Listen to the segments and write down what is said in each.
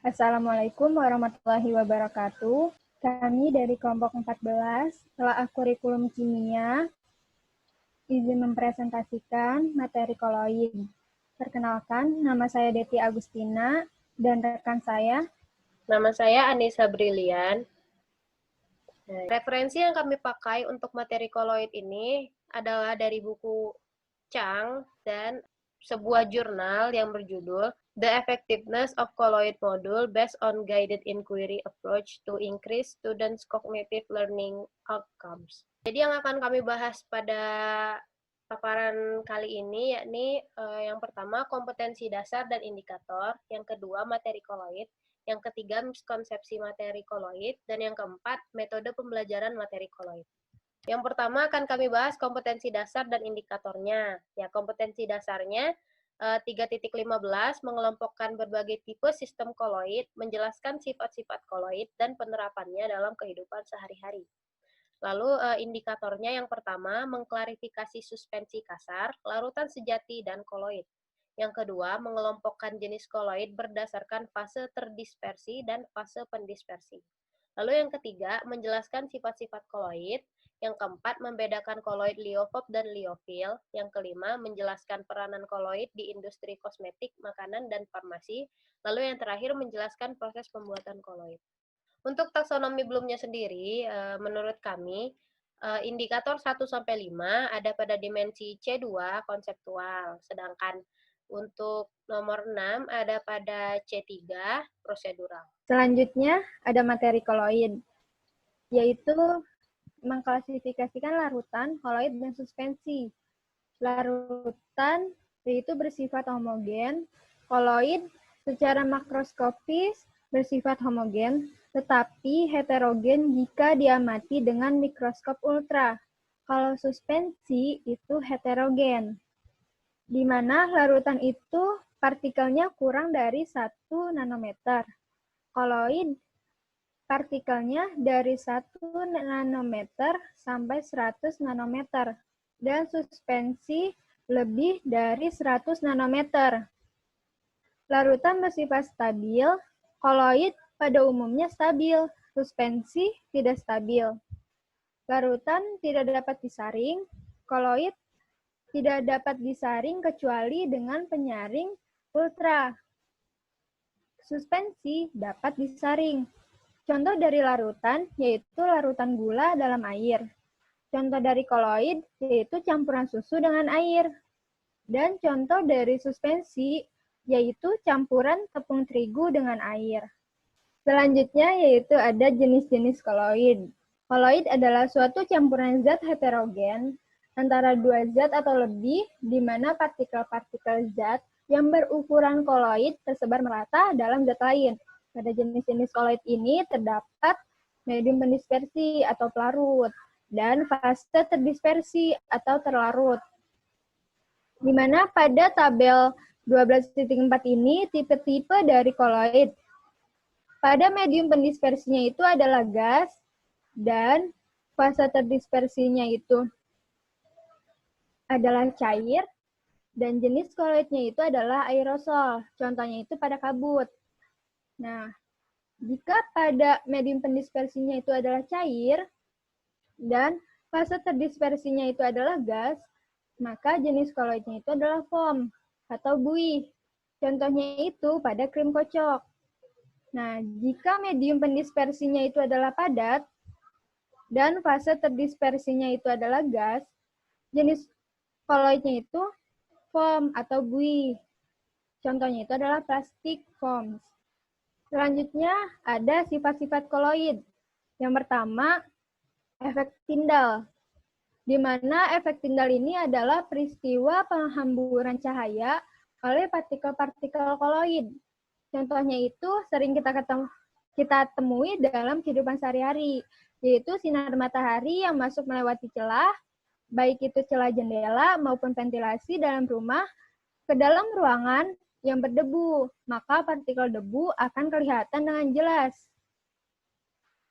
Assalamualaikum warahmatullahi wabarakatuh. Kami dari kelompok 14 telah kurikulum kimia izin mempresentasikan materi koloid. Perkenalkan, nama saya Deti Agustina dan rekan saya. Nama saya Anissa Brilian. Referensi yang kami pakai untuk materi koloid ini adalah dari buku Chang dan sebuah jurnal yang berjudul The Effectiveness of Colloid Module Based on Guided Inquiry Approach to Increase Students' Cognitive Learning Outcomes. Jadi yang akan kami bahas pada paparan kali ini yakni yang pertama kompetensi dasar dan indikator, yang kedua materi koloid, yang ketiga miskonsepsi materi koloid, dan yang keempat metode pembelajaran materi koloid. Yang pertama akan kami bahas kompetensi dasar dan indikatornya. Ya, kompetensi dasarnya 3.15 mengelompokkan berbagai tipe sistem koloid, menjelaskan sifat-sifat koloid dan penerapannya dalam kehidupan sehari-hari. Lalu indikatornya yang pertama mengklarifikasi suspensi kasar, larutan sejati, dan koloid. Yang kedua, mengelompokkan jenis koloid berdasarkan fase terdispersi dan fase pendispersi. Lalu yang ketiga, menjelaskan sifat-sifat koloid. Yang keempat, membedakan koloid liofob dan liofil. Yang kelima, menjelaskan peranan koloid di industri kosmetik, makanan, dan farmasi. Lalu yang terakhir, menjelaskan proses pembuatan koloid. Untuk taksonomi Bloomnya sendiri, menurut kami, indikator 1-5 ada pada dimensi C2 konseptual, sedangkan untuk nomor 6 ada pada C3 prosedural. Selanjutnya ada materi koloid, yaitu mengklasifikasikan larutan, koloid, dan suspensi. Larutan yaitu bersifat homogen, koloid secara makroskopis bersifat homogen, tetapi heterogen jika diamati dengan mikroskop ultra. Kalau suspensi itu heterogen, di mana larutan itu partikelnya kurang dari 1 nanometer. Koloid partikelnya dari 1 nanometer sampai 100 nanometer, dan suspensi lebih dari 100 nanometer. Larutan bersifat stabil, koloid pada umumnya stabil, suspensi tidak stabil. Larutan tidak dapat disaring, koloid tidak dapat disaring kecuali dengan penyaring ultra. Suspensi dapat disaring. Contoh dari larutan yaitu larutan gula dalam air. Contoh dari koloid yaitu campuran susu dengan air. Dan contoh dari suspensi yaitu campuran tepung terigu dengan air. Selanjutnya yaitu ada jenis-jenis koloid. Koloid adalah suatu campuran zat heterogen antara dua zat atau lebih, di mana partikel-partikel zat yang berukuran koloid tersebar merata dalam zat lain. Pada jenis-jenis koloid ini terdapat medium pendispersi atau pelarut, dan fase terdispersi atau terlarut. Di mana pada tabel 12.4 ini tipe-tipe dari koloid. Pada medium pendispersinya itu adalah gas, dan fase terdispersinya itu adalah cair, dan jenis koloidnya itu adalah aerosol. Contohnya itu pada kabut. Nah, jika pada medium pendispersinya itu adalah cair, dan fase terdispersinya itu adalah gas, maka jenis koloidnya itu adalah foam atau buih. Contohnya itu pada krim kocok. Nah, jika medium pendispersinya itu adalah padat, dan fase terdispersinya itu adalah gas, jenis koloidnya itu foam atau buih. Contohnya itu adalah plastik foams. Selanjutnya ada sifat-sifat koloid. Yang pertama, efek Tyndall, di mana efek Tyndall ini adalah peristiwa penghamburan cahaya oleh partikel-partikel koloid. Contohnya itu sering kita temui dalam kehidupan sehari-hari, yaitu sinar matahari yang masuk melewati celah, baik itu celah jendela maupun ventilasi dalam rumah, ke dalam ruangan yang berdebu, maka partikel debu akan kelihatan dengan jelas.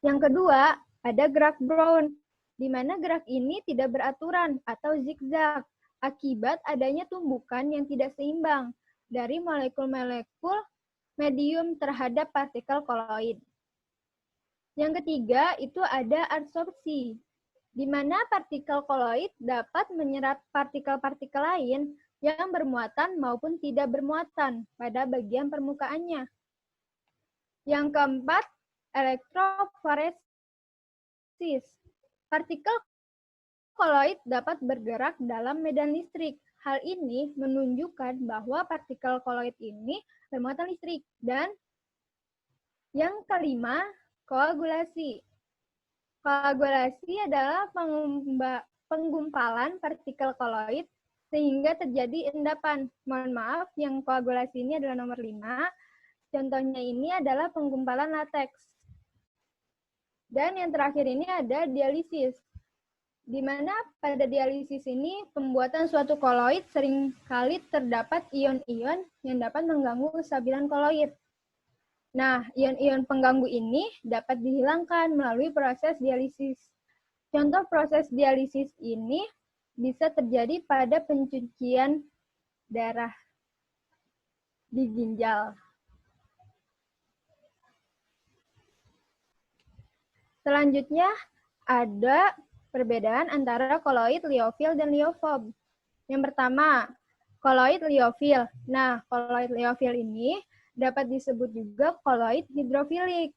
Yang kedua, ada gerak Brown, di mana gerak ini tidak beraturan atau zigzag, akibat adanya tumbukan yang tidak seimbang dari molekul-molekul medium terhadap partikel koloid. Yang ketiga itu ada adsorpsi, di mana partikel koloid dapat menyerap partikel-partikel lain yang bermuatan maupun tidak bermuatan pada bagian permukaannya. Yang keempat, elektroforesis. Partikel koloid dapat bergerak dalam medan listrik. Hal ini menunjukkan bahwa partikel koloid ini bermuatan listrik. Dan yang kelima, koagulasi. Koagulasi adalah penggumpalan partikel koloid sehingga terjadi endapan. Mohon maaf, yang koagulasi ini adalah nomor 5. Contohnya ini adalah penggumpalan lateks. Dan yang terakhir ini ada dialisis, di mana pada dialisis ini pembuatan suatu koloid seringkali terdapat ion-ion yang dapat mengganggu kestabilan koloid. Nah, ion-ion pengganggu ini dapat dihilangkan melalui proses dialisis. Contoh proses dialisis ini bisa terjadi pada pencucian darah di ginjal. Selanjutnya, ada perbedaan antara koloid liofil dan liofob. Yang pertama, koloid liofil. Nah, koloid liofil ini dapat disebut juga koloid hidrofilik,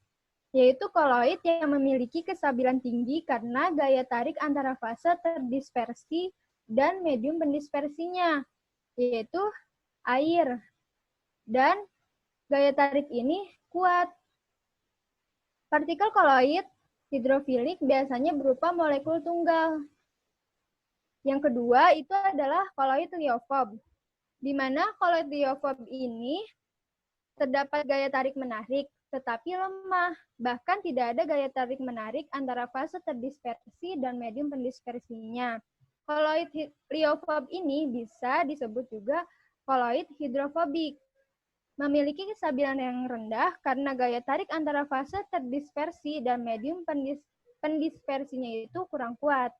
yaitu koloid yang memiliki kestabilan tinggi karena gaya tarik antara fase terdispersi dan medium pendispersinya, yaitu air. Dan gaya tarik ini kuat. Partikel koloid hidrofilik biasanya berupa molekul tunggal. Yang kedua itu adalah koloid liofob, di mana koloid liofob ini terdapat gaya tarik menarik, tetapi lemah. Bahkan tidak ada gaya tarik menarik antara fase terdispersi dan medium pendispersinya. Koloid liofob ini bisa disebut juga koloid hidrofobik. Memiliki kestabilan yang rendah karena gaya tarik antara fase terdispersi dan medium pendispersinya itu kurang kuat.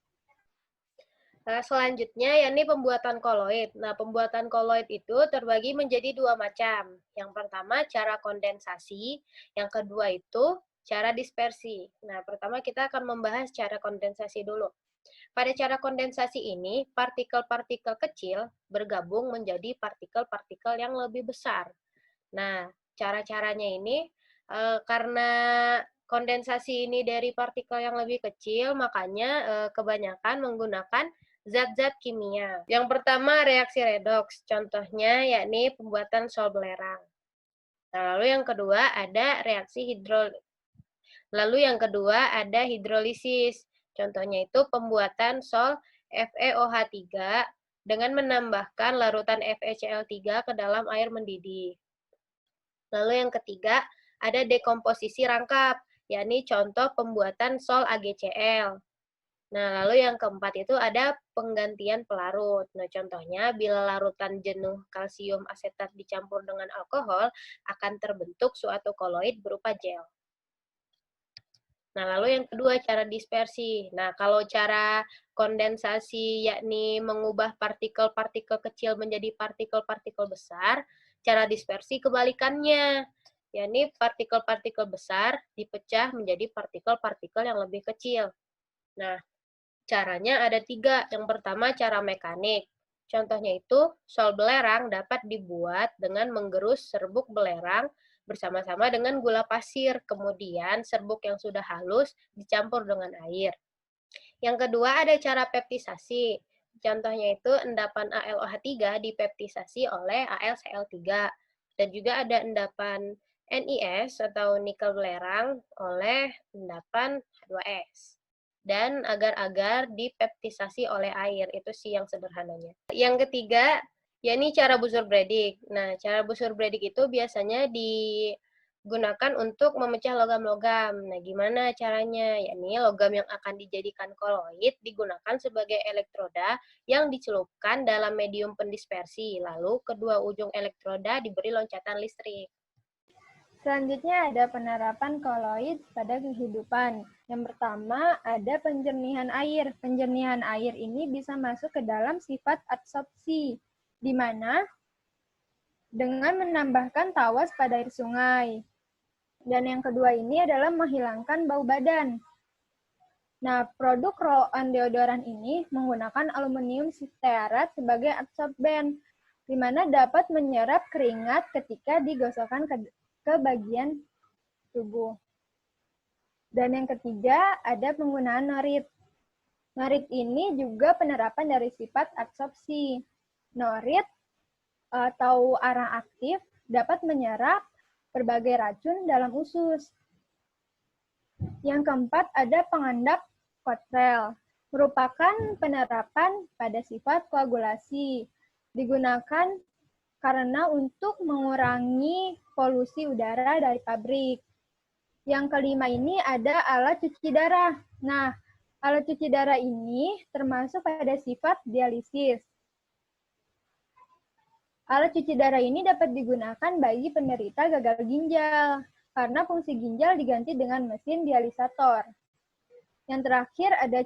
Nah, selanjutnya yakni pembuatan koloid. Nah, pembuatan koloid itu terbagi menjadi 2 macam. Yang pertama cara kondensasi, yang kedua itu cara dispersi. Nah, pertama kita akan membahas cara kondensasi dulu. Pada cara kondensasi ini, partikel-partikel kecil bergabung menjadi partikel-partikel yang lebih besar. Nah, cara-caranya ini karena kondensasi ini dari partikel yang lebih kecil, makanya kebanyakan menggunakan zat-zat kimia. Yang pertama reaksi redoks, contohnya yakni pembuatan sol belerang. Nah, lalu yang kedua ada reaksi hidrolisis. Contohnya itu pembuatan sol FeOH3 dengan menambahkan larutan FeCl3 ke dalam air mendidih. Lalu yang ketiga ada dekomposisi rangkap, yakni contoh pembuatan sol AgCl. Nah, lalu yang keempat itu ada penggantian pelarut. Nah, contohnya bila larutan jenuh kalsium asetat dicampur dengan alkohol, akan terbentuk suatu koloid berupa gel. Nah, lalu yang kedua cara dispersi. Nah, kalau cara kondensasi yakni mengubah partikel-partikel kecil menjadi partikel-partikel besar, cara dispersi kebalikannya, yakni partikel-partikel besar dipecah menjadi partikel-partikel yang lebih kecil. Nah, caranya ada 3. Yang pertama cara mekanik. Contohnya itu, sol belerang dapat dibuat dengan menggerus serbuk belerang bersama-sama dengan gula pasir. Kemudian serbuk yang sudah halus dicampur dengan air. Yang kedua ada cara peptisasi. Contohnya itu endapan AlOH3 dipeptisasi oleh AlCl3. Dan juga ada endapan NiS atau nikel belerang oleh endapan H2S. Dan agar-agar dipeptisasi oleh air. Itu sih yang sederhananya. Yang ketiga, yakni cara busur Bredig. Nah, cara busur Bredig itu biasanya digunakan untuk memecah logam-logam. Nah, gimana caranya? Yakni logam yang akan dijadikan koloid digunakan sebagai elektroda yang dicelupkan dalam medium pendispersi. Lalu, kedua ujung elektroda diberi loncatan listrik. Selanjutnya ada penerapan koloid pada kehidupan. Yang pertama ada penjernihan air. Penjernihan air ini bisa masuk ke dalam sifat adsorpsi, di mana dengan menambahkan tawas pada air sungai. Dan yang kedua ini adalah menghilangkan bau badan. Nah, produk roll-on deodoran ini menggunakan aluminium stearat sebagai adsorben, di mana dapat menyerap keringat ketika digosokkan ke bagian tubuh. Dan yang ketiga, ada penggunaan norit. Norit ini juga penerapan dari sifat adsorpsi. Norit atau arang aktif dapat menyerap berbagai racun dalam usus. Yang keempat, ada pengendap Cottrell, merupakan penerapan pada sifat koagulasi. Digunakan karena untuk mengurangi polusi udara dari pabrik. Yang kelima ini ada alat cuci darah. Nah, alat cuci darah ini termasuk pada sifat dialisis. Alat cuci darah ini dapat digunakan bagi penderita gagal ginjal, karena fungsi ginjal diganti dengan mesin dialisator. Yang terakhir ada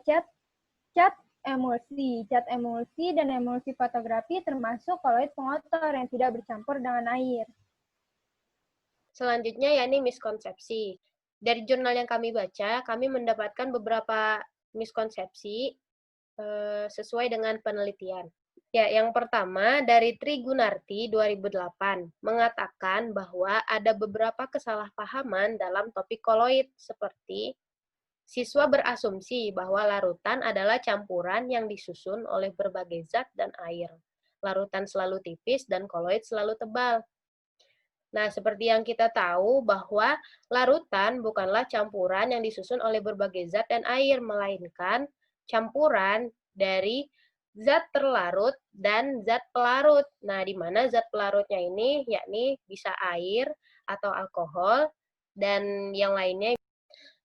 cat emulsi. Cat emulsi dan emulsi fotografi termasuk koloid pengotor yang tidak bercampur dengan air. Selanjutnya yakni miskonsepsi. Dari jurnal yang kami baca, kami mendapatkan beberapa miskonsepsi sesuai dengan penelitian. Ya, yang pertama dari Trigunarti 2008 mengatakan bahwa ada beberapa kesalahpahaman dalam topik koloid seperti siswa berasumsi bahwa larutan adalah campuran yang disusun oleh berbagai zat dan air. Larutan selalu tipis dan koloid selalu tebal. Nah, seperti yang kita tahu bahwa larutan bukanlah campuran yang disusun oleh berbagai zat dan air, melainkan campuran dari zat terlarut dan zat pelarut. Nah, di mana zat pelarutnya ini yakni bisa air atau alkohol dan yang lainnya.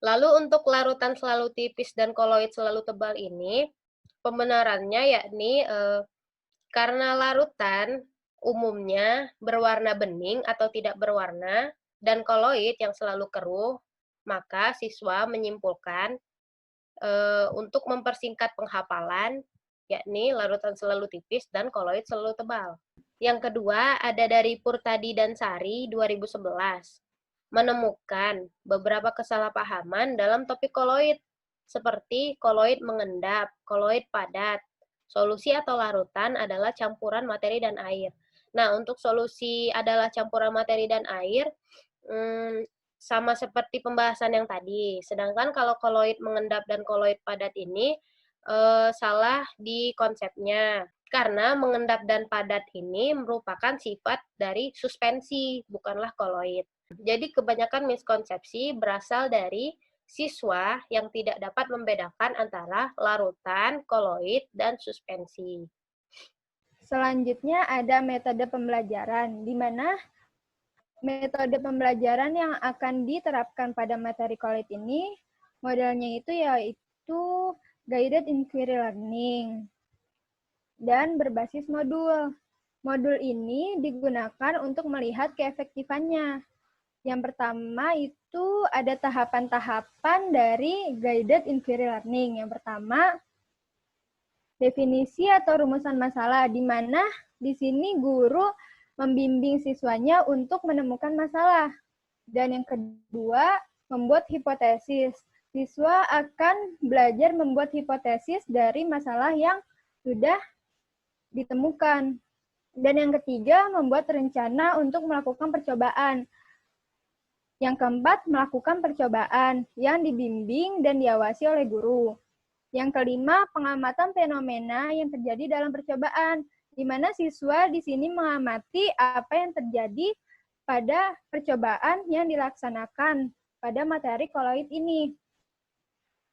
Lalu untuk larutan selalu tipis dan koloid selalu tebal ini, pembenarannya yakni karena larutan umumnya berwarna bening atau tidak berwarna, dan koloid yang selalu keruh, maka siswa menyimpulkan untuk mempersingkat penghafalan, yakni larutan selalu tipis dan koloid selalu tebal. Yang kedua, ada dari Purtadi dan Sari 2011, menemukan beberapa kesalahpahaman dalam topik koloid, seperti koloid mengendap, koloid padat. Solusi atau larutan adalah campuran materi dan air. Nah, untuk solusi adalah campuran materi dan air, sama seperti pembahasan yang tadi. Sedangkan kalau koloid mengendap dan koloid padat ini salah di konsepnya. Karena mengendap dan padat ini merupakan sifat dari suspensi, bukanlah koloid. Jadi kebanyakan miskonsepsi berasal dari siswa yang tidak dapat membedakan antara larutan, koloid, dan suspensi. Selanjutnya ada metode pembelajaran, di mana metode pembelajaran yang akan diterapkan pada materi koloid ini, modelnya itu yaitu guided inquiry learning dan berbasis modul. Modul ini digunakan untuk melihat keefektifannya. Yang pertama itu ada tahapan-tahapan dari guided inquiry learning. Yang pertama, definisi atau rumusan masalah, di mana di sini guru membimbing siswanya untuk menemukan masalah. Dan yang kedua, membuat hipotesis. Siswa akan belajar membuat hipotesis dari masalah yang sudah ditemukan. Dan yang ketiga, membuat rencana untuk melakukan percobaan. Yang keempat, melakukan percobaan yang dibimbing dan diawasi oleh guru. Yang kelima, pengamatan fenomena yang terjadi dalam percobaan, di mana siswa di sini mengamati apa yang terjadi pada percobaan yang dilaksanakan pada materi koloid ini.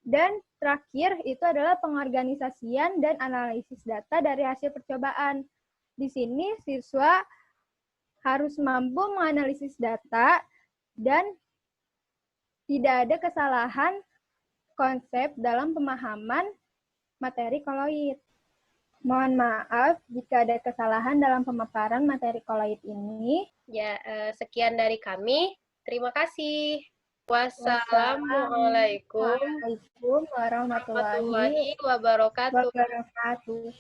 Dan terakhir, itu adalah pengorganisasian dan analisis data dari hasil percobaan. Di sini, siswa harus mampu menganalisis data dan tidak ada kesalahan konsep dalam pemahaman materi koloid. Mohon maaf jika ada kesalahan dalam pemaparan materi koloid ini. Ya, sekian dari kami. Terima kasih. Wassalamualaikum warahmatullahi warahmatullahi wabarakatuh. wabarakatuh.